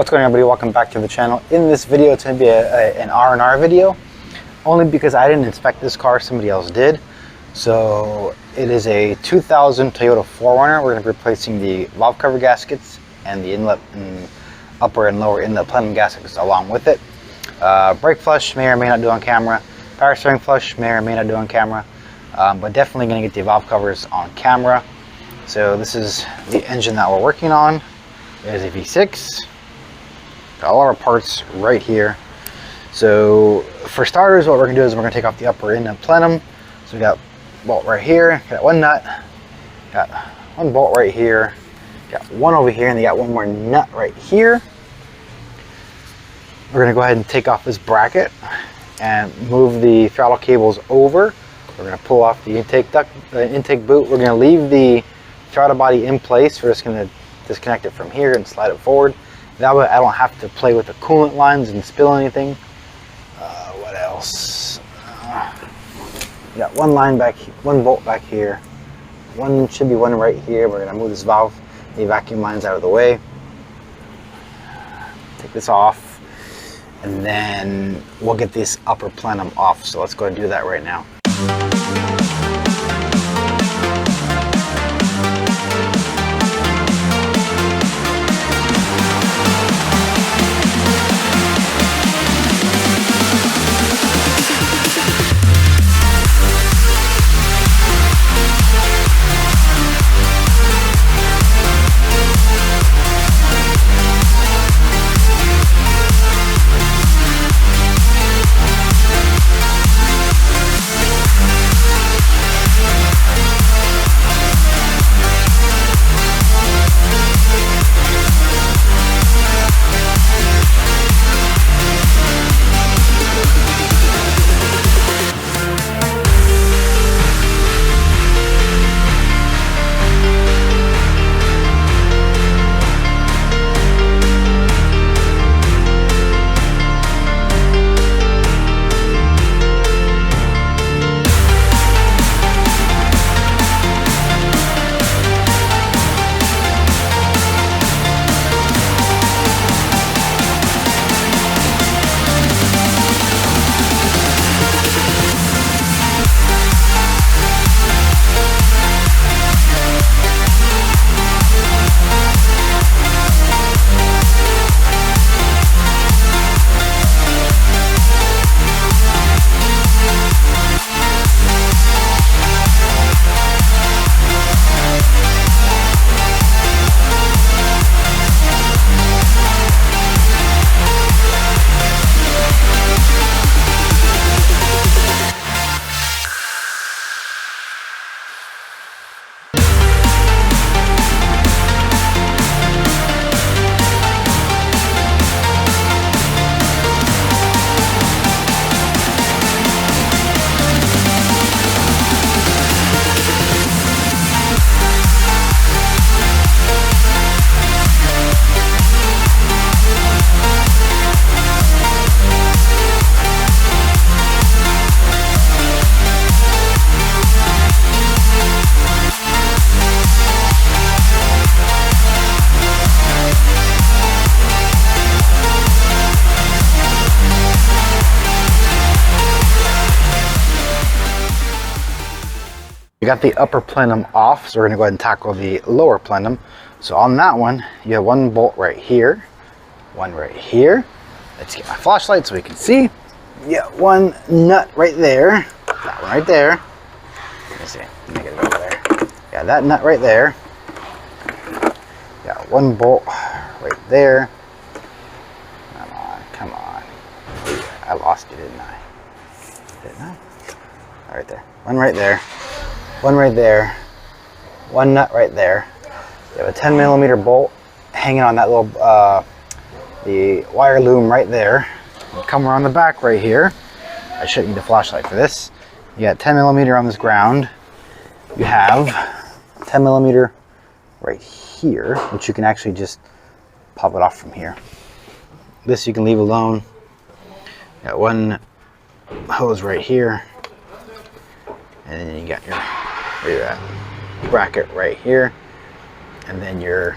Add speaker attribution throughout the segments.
Speaker 1: What's going on, everybody? Welcome back to the channel. In this video, it's going to be an R&R video, only because I didn't inspect this car, somebody else did. So it is a 2000 Toyota 4Runner. We're going to be replacing the valve cover gaskets and the inlet and upper and lower inlet plenum gaskets along with it. Brake flush may or may not do on camera. Power steering flush may or may not do on camera, but definitely going to get the valve covers on camera. So this is the engine that we're working on. It is a V6. Got all our parts right here. So for starters, what we're gonna do is we're gonna take off the upper inlet plenum. So we got bolt right here, got one nut, got one bolt right here, got one over here, and they got one more nut right here. We're gonna go ahead and take off this bracket and move the throttle cables over. We're gonna pull off the intake duct, intake boot. We're gonna leave the throttle body in place. We're just gonna disconnect it from here and slide it forward. That way I don't have to play with the coolant lines and spill anything. What else? Got one line back, one bolt back here. One should be one right here. We're gonna move this valve, the vacuum lines out of the way. Take this off, and then we'll get this upper plenum off. So let's go and do that right now. We got the upper plenum off, so we're gonna go ahead and tackle the lower plenum. So on that one, you have one bolt right here, one right here. Let's get my flashlight so we can see. You got one nut right there, that one right there. Let me see, let me get it over there. Yeah, that nut right there. Got one bolt right there. Come on, come on. I lost you, didn't I? Didn't I? All right there, one right there. One right there, one nut right there. You have a 10mm bolt hanging on that little, the wire loom right there. You come around the back right here. I shouldn't need a flashlight for this. You got 10mm on this ground. You have 10mm right here, which you can actually just pop it off from here. This you can leave alone. You got one hose right here. And then you got your bracket right here, and then your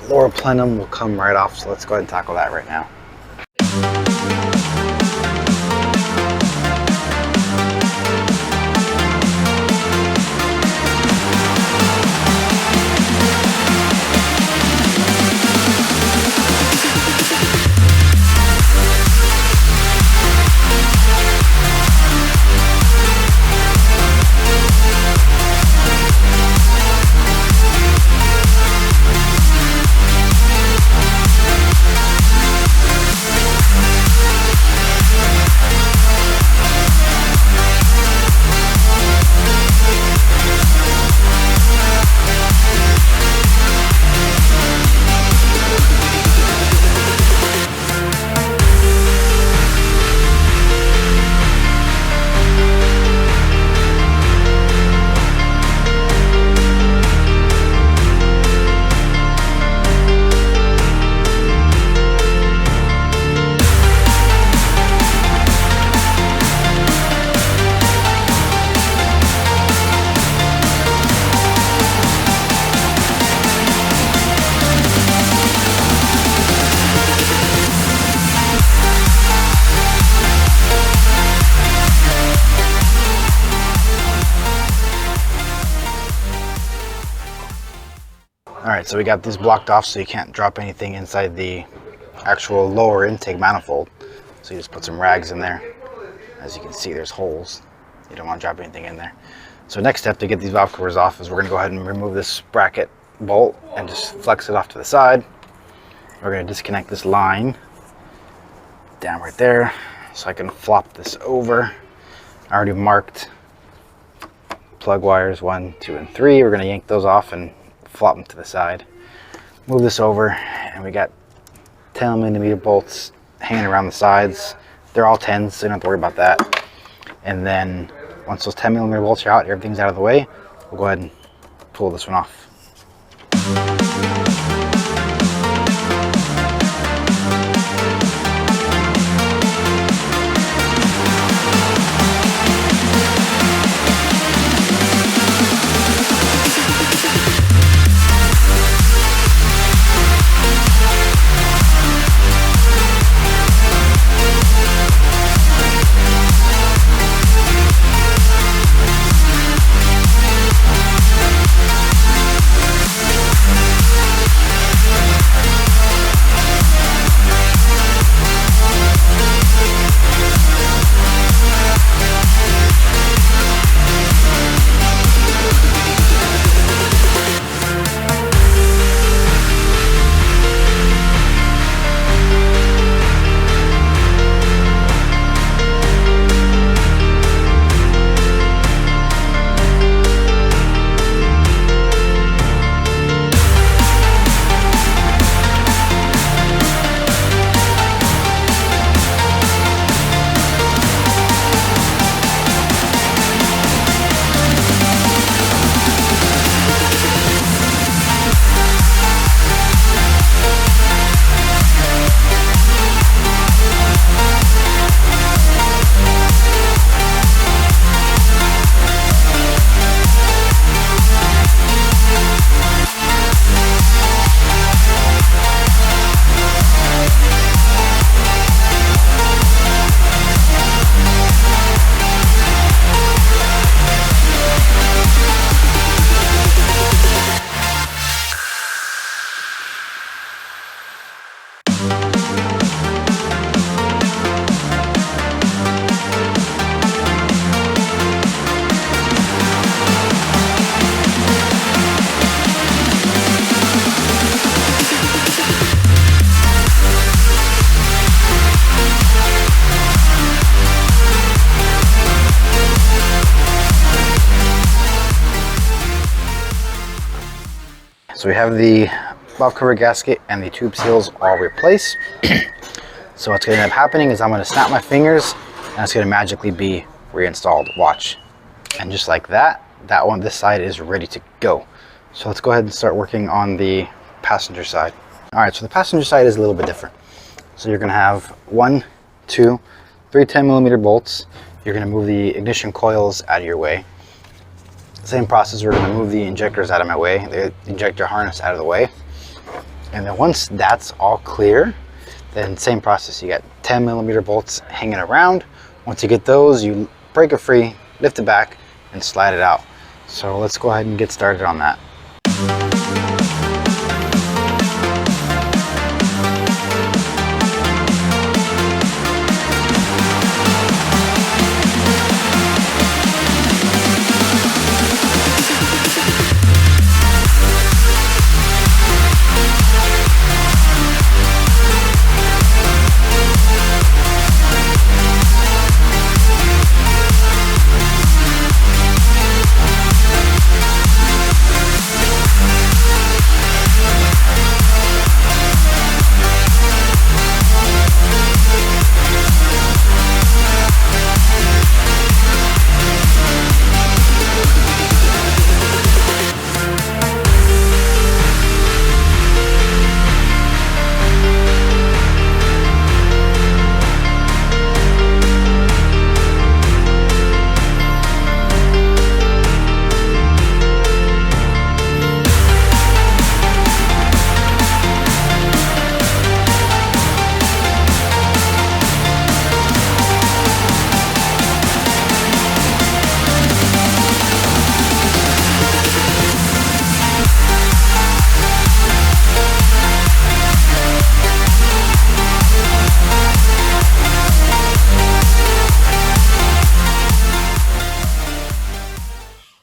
Speaker 1: lower plenum will come right off, so let's go ahead and tackle that right now. Alright, so we got these blocked off so you can't drop anything inside the actual lower intake manifold. So you just put some rags in there. As you can see, there's holes. You don't want to drop anything in there. So next step to get these valve covers off is we're going to go ahead and remove this bracket bolt and just flex it off to the side. We're going to disconnect this line down right there so I can flop this over. I already marked plug wires 1, 2, and 3. We're going to yank those off and flop them to the side. Move this over, and we got 10mm bolts hanging around the sides. They're all 10s, so you don't have to worry about that. And then once those 10mm bolts are out, everything's out of the way, we'll go ahead and pull this one off. So we have the valve cover gasket and the tube seals all replaced. So what's going to end up happening is I'm going to snap my fingers and it's going to magically be reinstalled. Watch. And just like that, this side is ready to go. So let's go ahead and start working on the passenger side. All right, so the passenger side is a little bit different. So you're going to have 1, 2, 3 10mm bolts. You're going to move the ignition coils out of your way. Same process, we're going to move the injectors out of my way, the injector harness out of the way. And then once that's all clear, then same process. You got 10mm bolts hanging around. Once you get those, you break it free, lift it back, and slide it out. So let's go ahead and get started on that.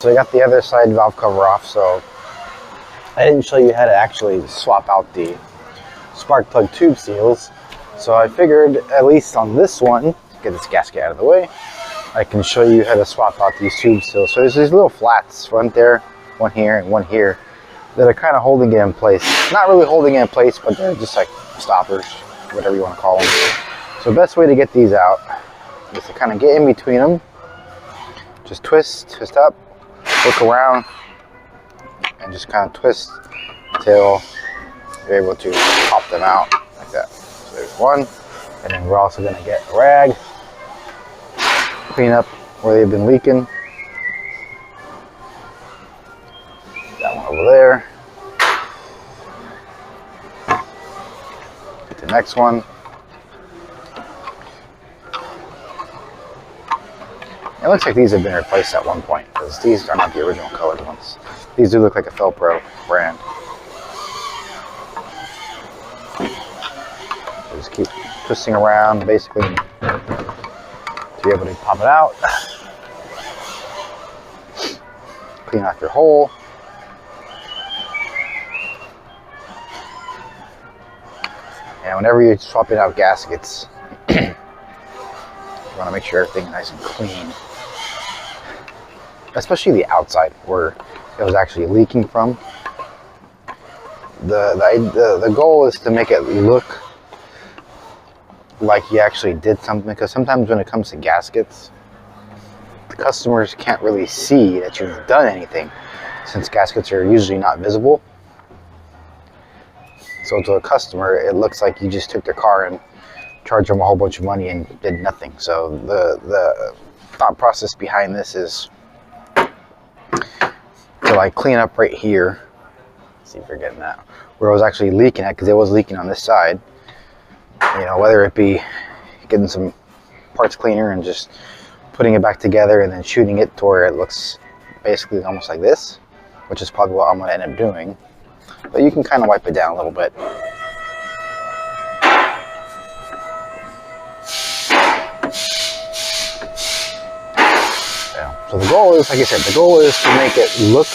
Speaker 1: So I got the other side valve cover off, so I didn't show you how to actually swap out the spark plug tube seals. So I figured, at least on this one, get this gasket out of the way, I can show you how to swap out these tube seals. So there's these little flats, one there, one here, and one here, that are kind of holding it in place. Not really holding it in place, but they're just like stoppers, whatever you want to call them. So the best way to get these out is to kind of get in between them, just twist up, look around, and just kind of twist until you're able to pop them out like that. So there's one, and then we're also going to get a rag, clean up where they've been leaking. That one over there. Get the next one. It looks like these have been replaced at one point, because these are not the original colored ones. These do look like a Felpro brand. So just keep twisting around, basically, to be able to pop it out. Clean off your hole. And whenever you're swapping out gaskets, you want to make sure everything's nice and clean. Especially the outside where it was actually leaking from. The goal is to make it look like you actually did something, because sometimes when it comes to gaskets, the customers can't really see that you've done anything, since gaskets are usually not visible. So to a customer, it looks like you just took their car and charged them a whole bunch of money and did nothing. So the thought process behind this is to like clean up right here. Let's see if you're getting that, where it was actually leaking at, because it was leaking on this side. You know, whether it be getting some parts cleaner and just putting it back together and then shooting it to where it looks basically almost like this, which is probably what I'm going to end up doing. But you can kind of wipe it down a little bit. Yeah. So the goal is, like I said, the goal is to make it look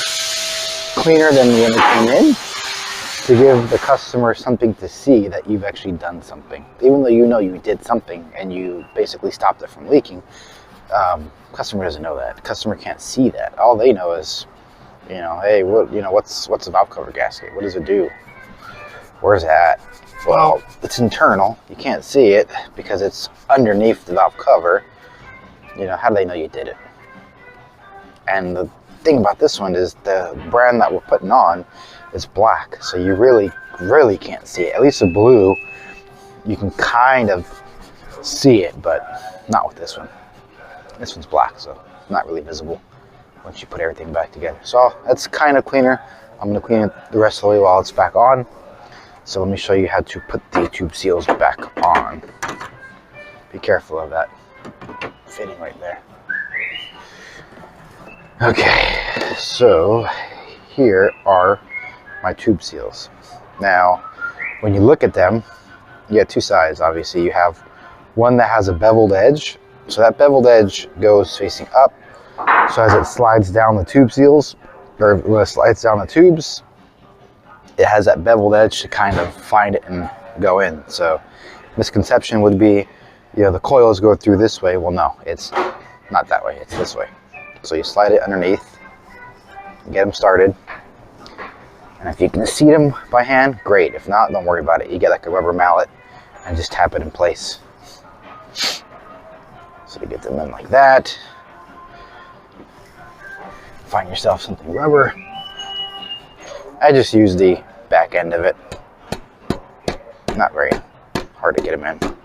Speaker 1: cleaner than when it came in, to give the customer something to see that you've actually done something. Even though you know you did something and you basically stopped it from leaking, customer doesn't know that. Customer can't see that. All they know is, you know, hey, what, you know, what's a valve cover gasket? What does it do? Where's it at? Well, it's internal. You can't see it because it's underneath the valve cover. You know, how do they know you did it? And the thing about this one is the brand that we're putting on is black, so you really can't see it. At least the blue, you can kind of see it, but not with this one. This one's black, so not really visible once you put everything back together. So that's kind of cleaner. I'm going to clean it the rest of the way while it's back on. So let me show you how to put the tube seals back on. Be careful of that fitting right there. Okay, so here are my tube seals. Now, when you look at them, you have two sides, obviously. You have one that has a beveled edge. So that beveled edge goes facing up. So as it slides down the tube seals, or when it slides down the tubes, it has that beveled edge to kind of find it and go in. So misconception would be, you know, the coils go through this way. Well, no, it's not that way, it's this way. So you slide it underneath, get them started. And if you can seat them by hand, great. If not, don't worry about it. You get like a rubber mallet and just tap it in place. So you get them in like that. Find yourself something rubber. I just use the back end of it. Not very hard to get them in.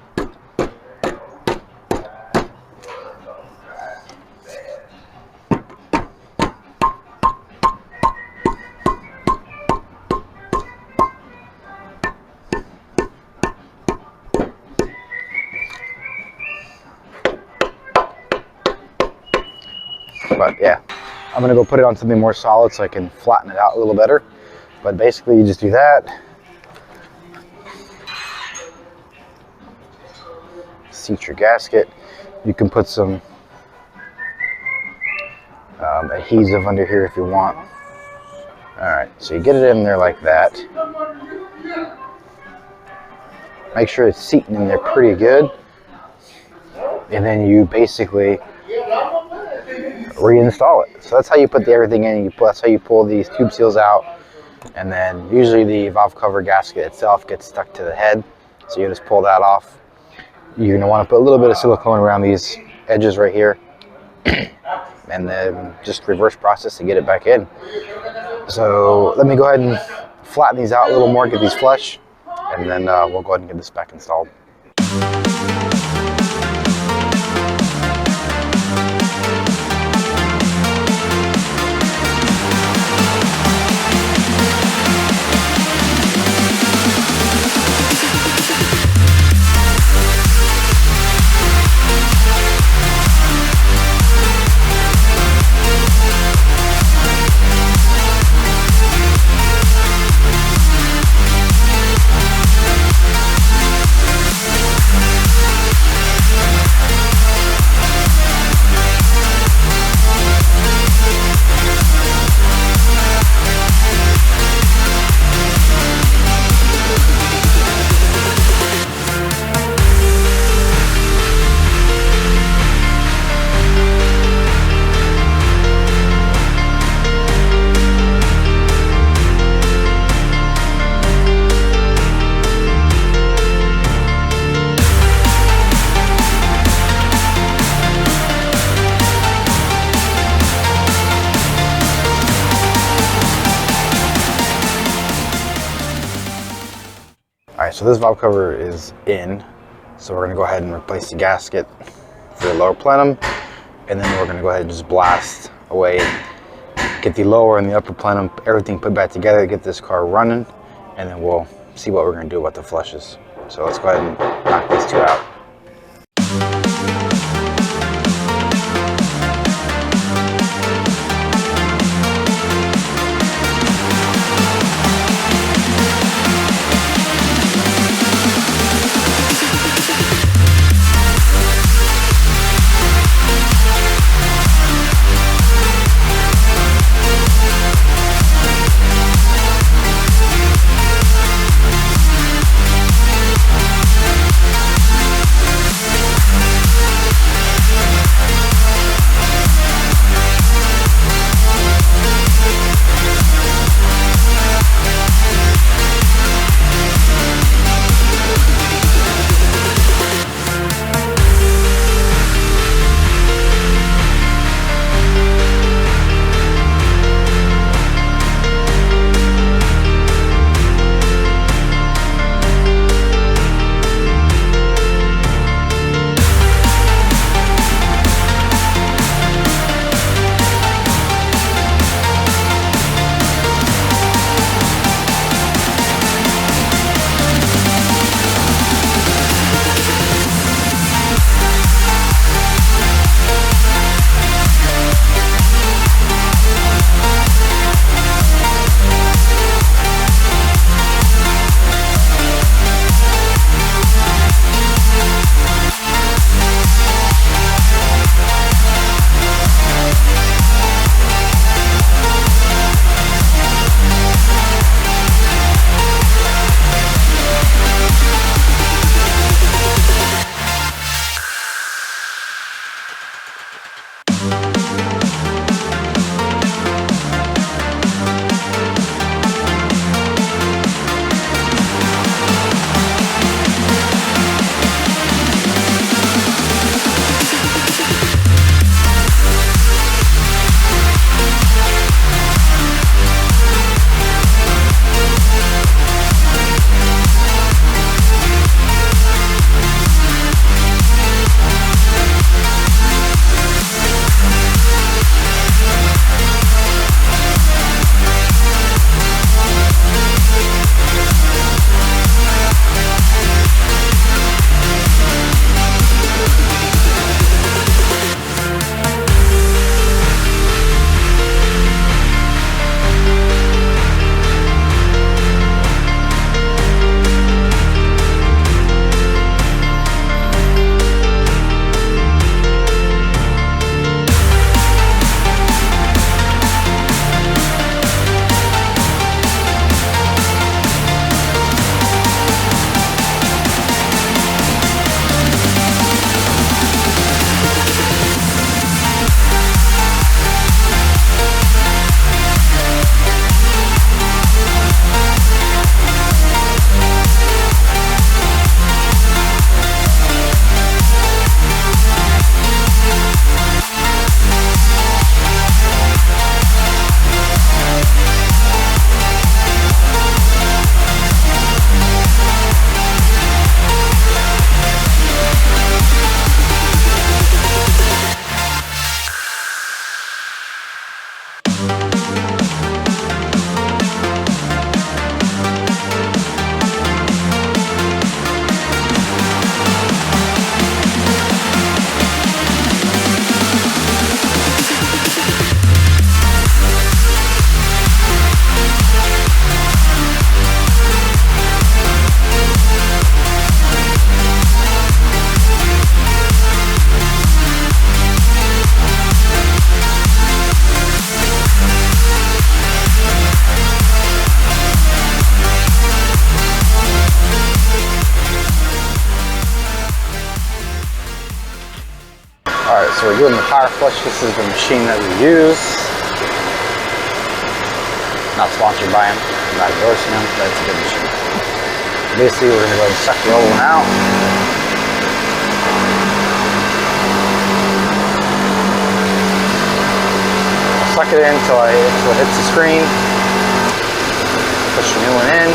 Speaker 1: But yeah, I'm gonna go put it on something more solid so I can flatten it out a little better. But basically you just do that. Seat your gasket. You can put some adhesive under here if you want. Alright, so you get it in there like that. Make sure it's seating in there pretty good. And then you basically reinstall it. So that's how you put everything in. That's how you pull these tube seals out. And then usually the valve cover gasket itself gets stuck to the head. So you just pull that off. You're going to want to put a little bit of silicone around these edges right here. And then just reverse process to get it back in. So let me go ahead and flatten these out a little more, get these flush. And then we'll go ahead and get this back installed. Alright, so this valve cover is in, so we're going to go ahead and replace the gasket for the lower plenum, and then we're going to go ahead and just blast away, get the lower and the upper plenum, everything put back together, get this car running, and then we'll see what we're going to do about the flushes. So let's go ahead and knock these two out. doing the power flush, this is the machine that we use. Not sponsored by them, not endorsing them, but it's a good machine. Basically, we're going to go ahead and suck the old one out. I'll suck it in until it hits the screen. Push the new one in.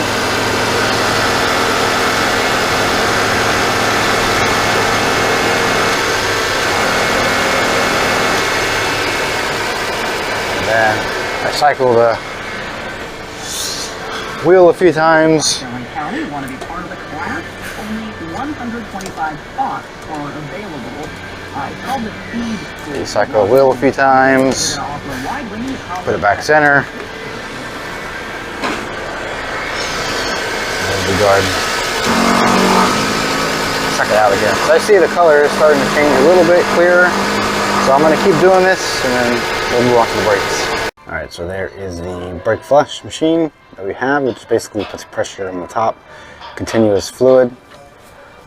Speaker 1: And then I cycle the wheel a few times.
Speaker 2: County want to be part of the class? Only 125 spots are available. I call the speed.
Speaker 1: You cycle the wheel a few times. Put it back center. And go ahead and suck it out again. So I see the color is starting to change a little bit clearer. So I'm going to keep doing this and then we'll move on to the brakes. Alright, so there is the brake flush machine that we have, which basically puts pressure on the top, continuous fluid.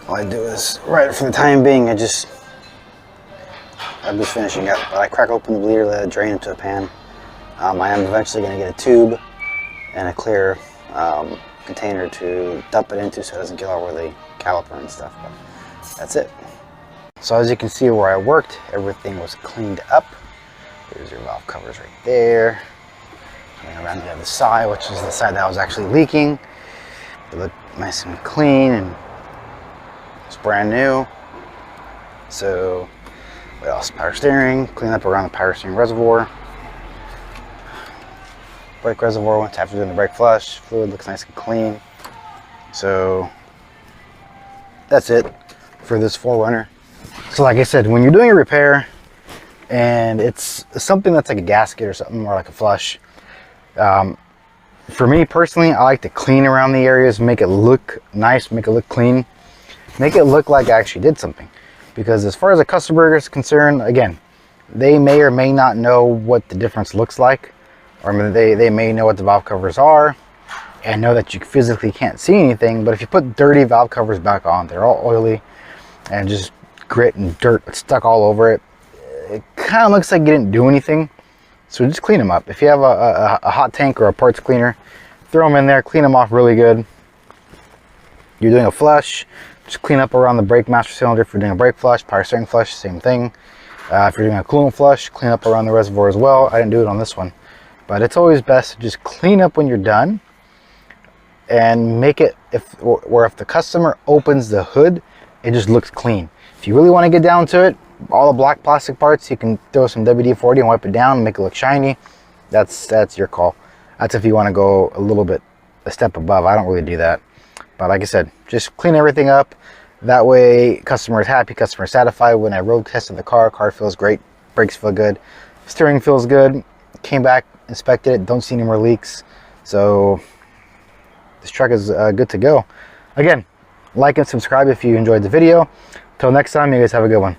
Speaker 1: All I do is, right for the time being, I'm just finishing up. But I crack open the bleeder, let it drain into a pan. I am eventually going to get a tube and a clear container to dump it into so it doesn't get all over the caliper and stuff. But that's it. So as you can see where I worked, everything was cleaned up. There's your valve covers right there. And around the other side, which is the side that was actually leaking. They look nice and clean and it's brand new. So what else? Power steering, clean up around the power steering reservoir. Brake reservoir once after doing the brake flush. Fluid looks nice and clean. So that's it for this 4Runner. So like I said, when you're doing a repair and it's something that's like a gasket or something, or like a flush, for me personally, I like to clean around the areas, make it look nice, make it look clean, make it look like I actually did something. Because as far as a customer is concerned, again, they may or may not know what the difference looks like, or they may know what the valve covers are and know that you physically can't see anything. But if you put dirty valve covers back on, they're all oily and just grit and dirt stuck all over it, it kind of looks like you didn't do anything. So just clean them up. If you have a hot tank or a parts cleaner, throw them in there, clean them off really good. You're doing a flush, just clean up around the brake master cylinder. If you're doing a brake flush, power steering flush, same thing. If you're doing a coolant flush, clean up around the reservoir as well. I didn't do it on this one, but it's always best to just clean up when you're done and make it, if the customer opens the hood, it just looks clean. If you really want to get down to it, all the black plastic parts, you can throw some WD-40 and wipe it down and make it look shiny. That's your call. That's if you want to go a step above. I don't really do that. But like I said, just clean everything up. That way, customer is happy, customer is satisfied. When I road tested the car feels great, brakes feel good, steering feels good. Came back, inspected it, don't see any more leaks. So this truck is good to go. Again, like and subscribe if you enjoyed the video. Till next time, you guys have a good one.